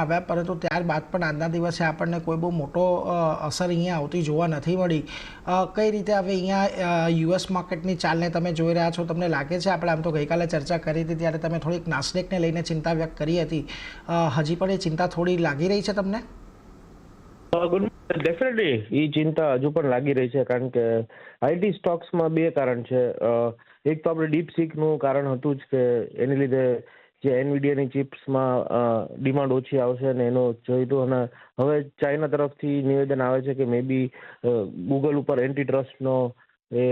આવ્યા, પરંતુ ત્યારબાદ પણ આજના દિવસે આપણને કોઈ બહુ મોટો અસર અહીંયા આવતી જોવા નથી મળી. કઈ રીતે હવે અહીંયા યુએસ માર્કેટની ચાલને તમે જોઈ રહ્યા છો? તમને લાગે છે, આપણે આમ તો ગઈકાલે ચર્ચા કરી હતી ત્યારે તમે થોડીક નાસ્ડેકને લઈને ચિંતા વ્યક્ત કરી હતી, હજી પણ એ ચિંતા થોડી લાગી રહી છે તમને? ડેફિનેટલી એ ચિંતા હજુ પણ લાગી રહી છે, કારણ કે આઈટી સ્ટોક્સમાં બે કારણ છે. એક તો આપણે ડીપસીકનું કારણ હતું જ કે એની લીધે જે એનવીડિયાની ચિપ્સમાં ડિમાન્ડ ઓછી આવશે અને એનું જોઈતું, અને હવે ચાઇના તરફથી નિવેદન આવે છે કે મે બી ગૂગલ ઉપર એન્ટી ટ્રસ્ટનો એ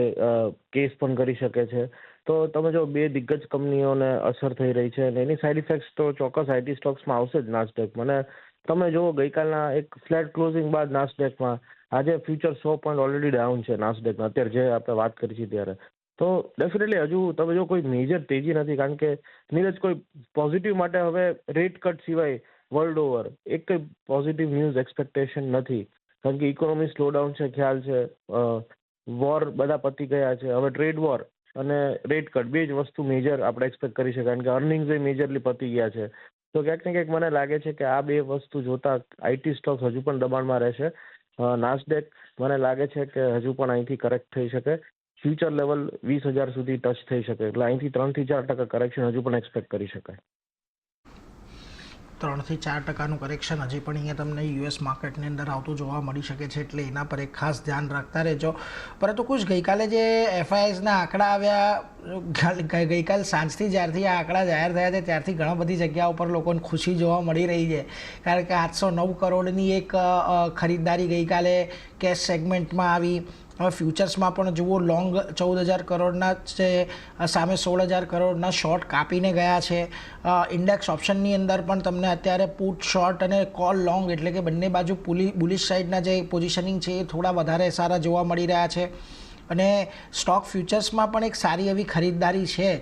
કેસ પણ કરી શકે છે. તો તમે જો બે દિગ્ગજ કંપનીઓને અસર થઈ રહી છે અને એની સાઇડ ઇફેક્ટ્સ તો ચોક્કસ આઈટી સ્ટોક્સમાં આવશે જ નાસ્ડેકમાં. અને તમે જુઓ ગઈકાલના એક ફ્લેટ ક્લોઝિંગ બાદ નાસ્ડેકમાં આજે ફ્યુચર 100 પોઈન્ટ ઓલરેડી ડાઉન છે નાસ્ડેકમાં, અત્યારે જે આપણે વાત કરી છે ત્યારે. તો ડેફિનેટલી હજુ તમે જો કોઈ મેજર તેજી નથી, કારણ કે નીરજ કોઈ પોઝિટિવ માટે હવે રેટ કટ સિવાય વર્લ્ડ ઓવર એક કંઈ પોઝિટિવ ન્યૂઝ એક્સપેક્ટેશન નથી, કારણ કે ઇકોનોમી સ્લોડાઉન છે, ખ્યાલ છે, વોર બધા પતી ગયા છે, હવે ટ્રેડ વોર અને રેટ કટ બે જ વસ્તુ મેજર આપણે એક્સપેક્ટ કરી છે, કારણ કે અર્નિંગ્સ એ મેજરલી પતી ગયા છે. તો ક્યાંક ને ક્યાંક મને લાગે છે કે આ બે વસ્તુ જોતા આઈટી સ્ટોક હજુ પણ દબાણમાં રહેશે. નાસ્ડેક મને લાગે છે કે હજુ પણ અહીંથી કરેક્ટ થઈ શકે, ફ્યુચર લેવલ 20,000 સુધી ટચ થઈ શકે, એટલે અહીંથી 3 થી 4% કરેક્શન હજુ પણ એક્સપેક્ટ કરી શકાય. 3 થી 4% કરેક્શન હજી પણ અહીંયા તમને યુએસ માર્કેટની અંદર આવતું જોવા મળી શકે છે, એટલે એના પર એક ખાસ ધ્યાન રાખતા રહેજો. પરંતુ કુછ ગઈકાલે જે એફઆઈઆઈસના આંકડા આવ્યા, ગઈકાલ સાંજથી જ્યારથી આ આંકડા જાહેર થયા છે ત્યારથી ઘણા બધી જગ્યા ઉપર લોકોને ખુશી જોવા મળી રહી છે, કારણ કે 809 કરોડની એક ખરીદદારી ગઈકાલે કેશ સેગમેન્ટમાં આવી. હવે ફ્યુચર્સમાં પણ જુઓ, લોંગ 14,000 કરોડના છે સામે 16,000 કરોડના શોર્ટ કાપીને ગયા છે. ઇન્ડેક્સ ઓપ્શનની અંદર પણ તમને અત્યારે પુટ શોર્ટ અને કોલ લોંગ એટલે કે બંને બાજુ બુલિશ સાઇડના જે પોઝિશનિંગ છે એ થોડા વધારે સારા જોવા મળી રહ્યા છે. અને સ્ટોક ફ્યુચર્સમાં પણ એક સારી એવી ખરીદદારી છે.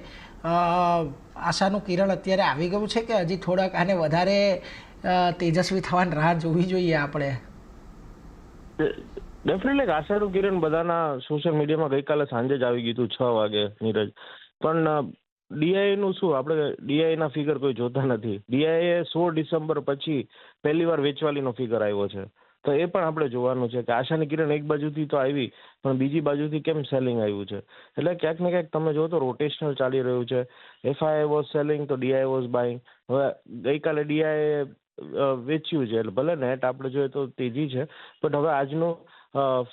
આશાનું કિરણ અત્યારે આવી ગયું છે કે હજી થોડાક આને વધારે તેજસ્વી થવાની રાહ જોવી જોઈએ આપણે? ડેફિનેટલી આશાનું કિરણ બધાના સોશિયલ મીડિયામાં ગઈકાલે સાંજે જ આવી ગયું હતું 6 વાગે, નીરજ. પણ ડીઆઈનું શું, આપણે ડીઆઈના ફિગર કોઈ જોતા નથી. ડીઆઈએ 16 ડિસેમ્બર પછી પહેલી વાર વેચવાલીનો ફિગર આવ્યો છે, તો એ પણ આપણે જોવાનું છે કે આશાની કિરણ એક બાજુથી તો આવી, પણ બીજી બાજુથી કેમ સેલિંગ આવ્યું છે. એટલે ક્યાંક ને ક્યાંક તમે જો તો રોટેશનલ ચાલી રહ્યું છે. એફઆઈ વોઝ સેલિંગ તો ડીઆઈ વોઝ બાઇંગ. હવે ગઈકાલે ડીઆઈએ વેચ્યું છે, એટલે ભલે નેટ આપણે જોઈએ તો તેજી છે, બટ હવે આજનું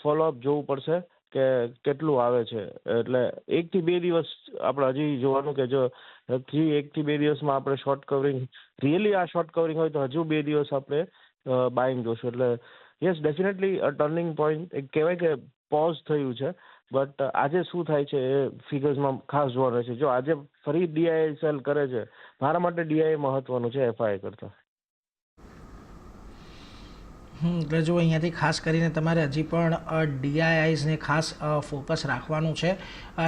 ફોલોઅપ જોવું પડશે કે કેટલું આવે છે. એટલે 1 થી 2 દિવસ આપણે હજી જોવાનું કે જો 1 થી 2 દિવસમાં આપણે શોર્ટ કવરિંગ, રિયલી આ શોર્ટ કવરિંગ હોય તો હજુ 2 દિવસ આપણે બાઇંગ જોશું. એટલે યસ, ડેફિનેટલી ટર્નિંગ પોઈન્ટ એક કહેવાય કે પોઝ થયું છે, બટ આજે શું થાય છે એ ફિગર્સમાં ખાસ જોવાનું રહેશે. જો આજે ફરી ડીઆઈ સેલ કરે છે, મારા માટે ડીઆઈ મહત્વનું છે એફઆઈ કરતાં. એટલે જો અહીંયાથી ખાસ કરીને તમારે હજી પણ ડીઆઈઆઈસને ખાસ ફોકસ રાખવાનું છે.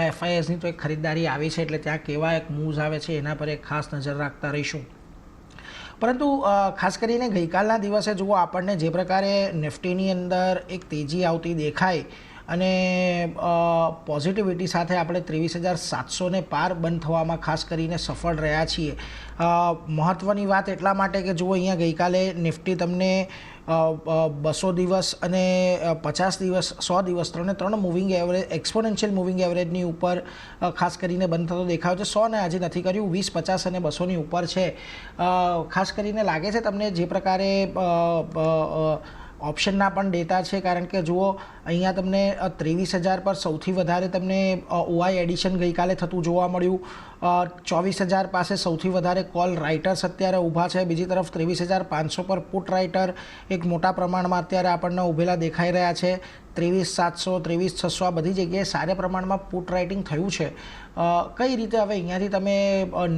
એફઆઈએસની તો એક ખરીદદારી આવી છે, એટલે ત્યાં કેવા એક મૂવ્સ આવે છે એના પર એક ખાસ નજર રાખતા રહીશું. પરંતુ ખાસ કરીને ગઈકાલના દિવસે જુઓ, આપણને જે પ્રકારે નિફ્ટીની અંદર એક તેજી આવતી દેખાય અને પોઝિટિવિટી સાથે આપણે 23,700 પાર બંધ થવામાં ખાસ કરીને સફળ રહ્યા છીએ. મહત્ત્વની વાત એટલા માટે કે જુઓ, અહીંયા ગઈકાલે નિફ્ટી તમને 200 દિવસ અને 50 દિવસ, 100 દિવસ, ત્રણ મૂવિંગ એવરેજ, એક્સપોનેન્શિયલ મૂવિંગ એવરેજની ઉપર ખાસ કરીને બંધ થતો દેખાયો છે. 100 ને આજે નથી કર્યું, 20, 50 અને 200ની ઉપર છે. ખાસ કરીને લાગે છે તમને જે પ્રકારે ઓપ્શનના પણ ડેટા છે, કારણ કે જુઓ અહીંયા તમને 23,000 પર સૌથી વધારે તમને ઓઆઈ એડિશન ગઈકાલે થતું જોવા મળ્યું. 24,000 પાસે સૌથી વધારે કોલ રાઇટર્સ અત્યારે ઊભા છે. બીજી તરફ 23,500 પર પુટ રાઇટર એક મોટા પ્રમાણમાં અત્યારે આપણને ઊભેલા દેખાઈ રહ્યા છે. 23,700, 23,600 આ બધી જગ્યાએ સારા પ્રમાણમાં પુટ રાઇટિંગ થયું છે. કઈ રીતે હવે અહીંયાથી તમે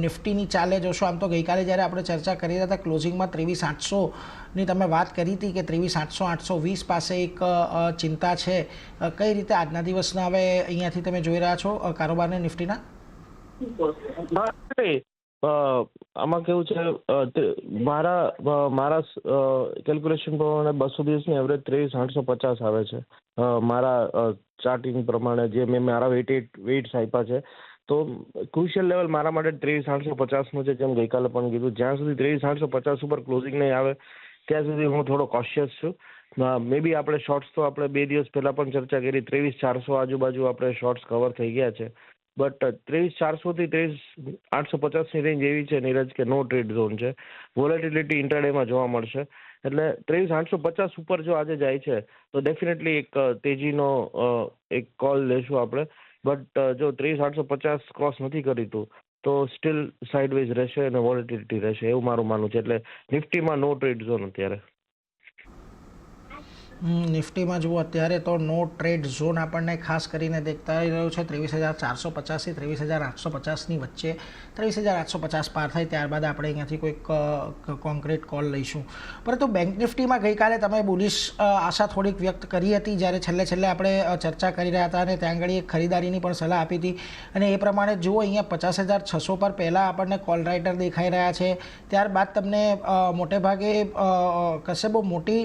નિફ્ટીની ચાલે જોશો? આમ તો ગઈકાલે જ્યારે આપણે ચર્ચા કરી રહ્યા હતા ક્લોઝિંગમાં 23,800ની તમે વાત કરી હતી કે 23,800, 820 પાસે એક ચિંતા છે. કઈ રીતે આજના દિવસના હવે અહીંયાથી તમે જોઈ રહ્યા છો કારોબારને નિફ્ટીના? આમાં કેવું છે, મારા કેલ્ક્યુલેશન પ્રમાણે 200 દિવસની એવરેજ 23,850 આવે છે. મારા ચાર્ટિંગ પ્રમાણે જે મેં મારા વેઇટ્સ આપ્યા છે તો ક્રુશિયલ લેવલ મારા માટે 23,850 છે, જેમ ગઈકાલે પણ કીધું. જ્યાં સુધી 23,850 ઉપર ક્લોઝિંગ નહીં આવે ત્યાં સુધી હું થોડો કોશિયસ છું. મે બી આપણે શોર્ટ્સ તો આપણે 2 દિવસ પહેલા પણ ચર્ચા કરી, 23,400 આજુબાજુ આપણે શોર્ટ્સ કવર થઈ ગયા છે. બટ 23,400 થી 23,850 ની રેન્જ એવી છે નીરજ કે નો ટ્રેડ ઝોન છે. વોલેટિલિટી ઇન્ટ્રાડેમાં જોવા મળશે. એટલે 23,850 ઉપર જો આજે જાય છે તો ડેફિનેટલી એક તેજીનો એક કોલ લેશું આપણે. બટ જો 23,850 ક્રોસ નથી કરીતું તો સ્ટીલ સાઇડવેઝ રહેશે અને વોલેટિલિટી રહેશે, એવું મારું માનવું છે. એટલે નિફ્ટીમાં નો ટ્રેડ ઝોન અત્યારે. નિફ્ટીમાં જુઓ અત્યારે તો નો ટ્રેડ ઝોન આપણને ખાસ કરીને દેખતા રહ્યો છે 23,450થી 23,850ની વચ્ચે. 23,850 પાર થાય ત્યારબાદ આપણે અહીંયાથી કોઈક કોન્ક્રીટ કોલ લઈશું. પરંતુ બેંક નિફ્ટીમાં ગઈકાલે તમે બુલિશ આશા થોડીક વ્યક્ત કરી હતી જ્યારે છેલ્લે આપણે ચર્ચા કરી રહ્યા હતા અને ત્યાં આગળ એક ખરીદારીની પણ સલાહ આપી હતી. અને એ પ્રમાણે જુઓ અહીંયા 50,600 પર પહેલાં આપણને કોલ રાઇટર દેખાઈ રહ્યા છે. ત્યારબાદ તમને મોટે ભાગે કશે બહુ મોટી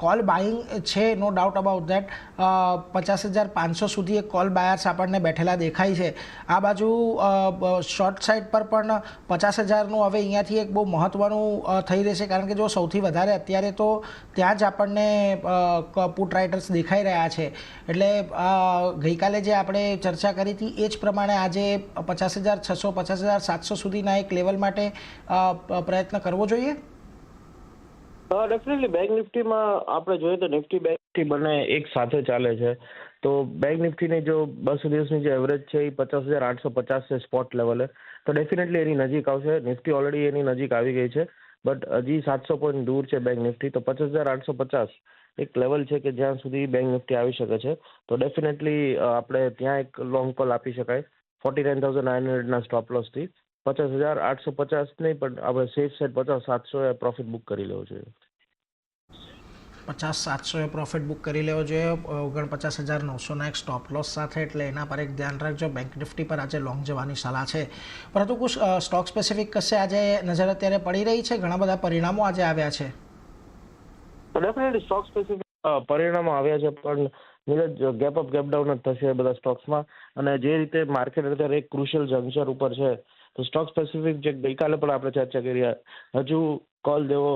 કોલ બાઇંગ છે, નો ડાઉટ અબાઉટ દેટ. 50,500 સુધી એક કોલ બાયર્સ આપણને બેઠેલા દેખાય છે. આ બાજુ શોર્ટ સાઇડ પર પણ 50,000નું હવે અહીંયાથી એક બહુ મહત્ત્વનું થઈ રહેશે, કારણ કે જો સૌથી વધારે અત્યારે તો ત્યાં જ આપણને પુટ રાઇટર્સ દેખાઈ રહ્યા છે. એટલે ગઈકાલે જે આપણે ચર્ચા કરી હતી એ જ પ્રમાણે આજે 50,600 50,700 સુધીના એક લેવલ માટે પ્રયત્ન કરવો જોઈએ. ડેફિનેટલી બેંક નિફ્ટીમાં આપણે જોઈએ તો નિફ્ટી બેંક નિફ્ટી બંને એક સાથે ચાલે છે. તો બેંક નિફ્ટીની જો 200 દિવસની જે એવરેજ છે એ 50,850 છે સ્પોટ લેવલે, તો ડેફિનેટલી એની નજીક આવશે. નિફ્ટી ઓલરેડી એની નજીક આવી ગઈ છે, બટ હજી 700 પોઈન્ટ દૂર છે બેંક નિફ્ટી. તો 50,850 એક લેવલ છે કે જ્યાં સુધી બેંક નિફ્ટી આવી શકે છે. તો ડેફિનેટલી આપણે ત્યાં એક લોંગ કોલ આપી શકાય 49,900ના સ્ટોપ લોસથી. 50,850 નહીં, પણ આપણે સેફ સાઈડ 50,700 પ્રોફિટ બુક કરી લેવો જોઈએ. 50,700 પ્રોફિટ બુક કરી લેવો જોઈએ 49,900ના એક સ્ટોપ લોસ સાથે. એટલે એના પર એક ધ્યાન રાખજો. બેંક નિફ્ટી પર આજે લોંગ જવાની સલાહ છે, પરંતુ કુછ સ્ટોક સ્પેસિફિક કશે આજે નજર અત્યારે પડી રહી છે? ઘણા બધા પરિણામો આજે આવ્યા છે. ડેફિનેટલી સ્ટોક સ્પેસિફિક પરિણામો આવ્યા છે, પણ Neeraj gap up gap down જ થશે બધા સ્ટોક્સમાં. અને જે રીતે માર્કેટ અત્યારે એક ક્રુશિયલ જંકશન ઉપર છે, તો સ્ટોક સ્પેસિફિક જે ગઈકાલે પણ આપણે ચર્ચા કરી, હજુ કોલ દેવો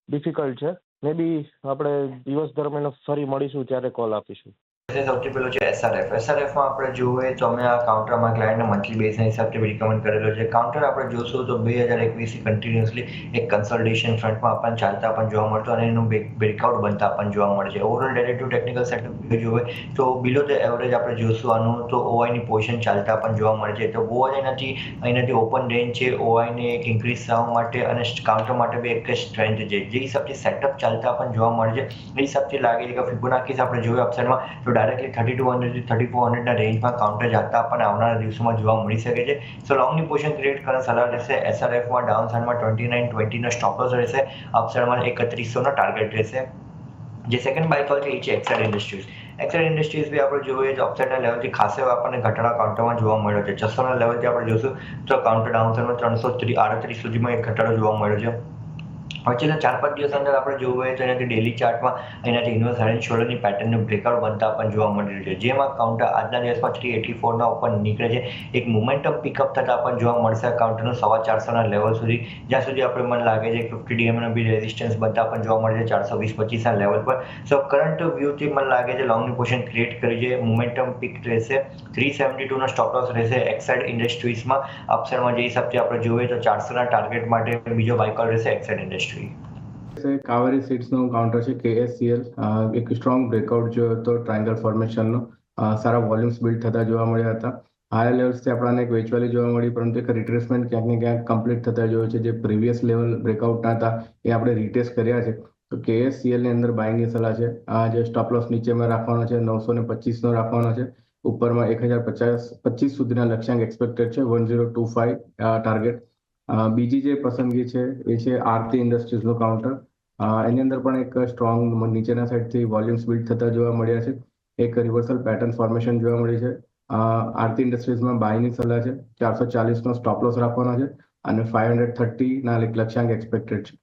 ડિફિકલ્ટ છે. મે બી આપણે દિવસ દરમિયાન ફરી મળીશું ત્યારે કોલ આપીશું. સૌથી પહેલું છે SRF. SRFમાં આપણે જોઈએ તો અમે આ કાઉન્ટરમાં ક્લાયન્ટને મંથલી બેઝના હિસાબથી રિકમેન્ડ કરેલો છે. કાઉન્ટર આપણે જોશું તો 2021થી કન્ટિન્યુઅસલી એક કન્સોલિડેશન ફ્રન્ટમાં આપણને ચાલતા પણ જોવા મળતો અને એનું બ્રેકઆઉટ બનતા પણ જોવા મળે છે. ઓવરઓલ ડેરિવેટિવ ટેકનિકલ સેટઅપ જોઈએ તો બિલો ધ એવરેજ આપણે જોશું આનું, તો ઓઆઈની પોઝિશન ચાલતા પણ જોવા મળે છે. તો બહુ જ અહીંયાથી ઓપન રેન્જ છે ઓઆઈને એક ઇન્ક્રીઝ થવા માટે અને કાઉન્ટર માટે બી એક સ્ટ્રેન્થ છે. જે હિસાબથી સેટઅપ ચાલતા પણ જોવા મળે છે એ હિસાબથી લાગે છે કે ફિબોનાકીસ આપણે જોયું અપસાઇડમાં તો ડાયરેક્ટલી 3200 થી 3400ના રેન્જમાં કાઉન્ટર જાતા પણ આવનારા દિવસોમાં જોવા મળી શકે છે. સો લોંગની પોઝિશન ક્રિએટ કરવાની સલાહ રહેશે. SRFમાં ડાઉન સાઇડમાં 2920નો સ્ટોપ લોસ રહેશે, અપસાઇડમાં 3100નો ટાર્ગેટ રહેશે. જે સેકન્ડ બાય કોલ છે એ છે એક્સાઇડ ઇન્ડસ્ટ્રીઝ. એક્સાઇડ ઇન્ડસ્ટ્રીઝ બી આપણે જોઈએ તો અપસાઇડના લેવલથી ખાસ આપણને ઘટાડા કાઉન્ટરમાં જોવા મળ્યો છે. 600ના લેવલથી આપણે જોશું તો કાઉન્ટર ડાઉન સાઇડમાં 338 સુધીમાં એક ઘટાડો જોવા મળ્યો છે. વચ્ચેના 4-5 દિવસ અંદર આપણે જોવું હોય તો એનાથી ડેલી ચાર્ટમાં એનાથી ઇન્વર્સ હેડ એન્ડ શોલ્ડરની પેટર્નનું બ્રેકઆઉટ બનતા પણ જોવા મળી રહ્યું છે. જેમાં કાઉન્ટર આજના દિવસમાં 384ના ઉપર નીકળે છે. એક મોમેન્ટમ પિકઅપ થતા પણ જોવા મળશે કાઉન્ટરનું 450ના લેવલ સુધી, જ્યાં સુધી આપણે મને લાગે છે 50 DMનો બી રેઝિસ્ટન્સ બનતા પણ જોવા મળે છે 420-25ના લેવલ પર. સો કરંટ વ્યૂથી મને લાગે છે લોંગની પોઝિશન ક્રિએટ કરી છે. મોમેન્ટમ પિક રહેશે. 372નો સ્ટોપ લોસ રહેશે એક્સાઇડ ઇન્ડસ્ટ્રીઝમાં. અપસાઇડમાં જે હિસાબથી આપણે જોઈએ તો 400ના ટાર્ગેટ માટે બીજો બાય કોલ રહેશે એક્સાઇડ ઇન્ડસ્ટ્રી. કાવેરી સીડ્સનું કાઉન્ટર છે KSCL, એક સ્ટ્રોંગ બ્રેકઆઉટ જોયો હતો ટ્રાયંગલ ફોર્મેશનનો. સારા વોલ્યુમ્સ બિલ્ડ થતા જોવા મળ્યા હતા. હાયર લેવલ્સથી આપણને એક વેચવાલી જોવા મળી, પરંતુ એક રિટ્રેસમેન્ટ ક્યાંક ને ક્યાંક કમ્પ્લીટ થતા જોયો છે. જે પ્રીવિયસ લેવલ બ્રેકઆઉટના હતા એ આપણે રીટેસ્ટ કર્યા છે. તો KSCL ની અંદર બાયની સલાહ છે. આ જે સ્ટોપ લોસ નીચેમાં રાખવાનો છે 925નો રાખવાનો છે. ઉપરમાં 1025 સુધીના લક્ષ્યાંક એક્સપેક્ટેડ છે, 1025 ટાર્ગેટ. બીજી જે પસંદગી છે એ છે આરતી ઇન્ડસ્ટ્રીઝનું કાઉન્ટર. એની અંદર પણ એક સ્ટ્રોંગ નીચેના સાઈડથી વોલ્યુમ્સ બિલ્ડ થતા જોવા મળ્યા છે. એક રિવર્સલ પેટર્ન ફોર્મેશન જોવા મળી છે. આરતી ઇન્ડસ્ટ્રીઝમાં બાયની સલાહ છે. 440નો સ્ટોપ લોસ રાખવાનો છે અને 530ના લક્ષ્યાંક એક્સપેક્ટેડ છે.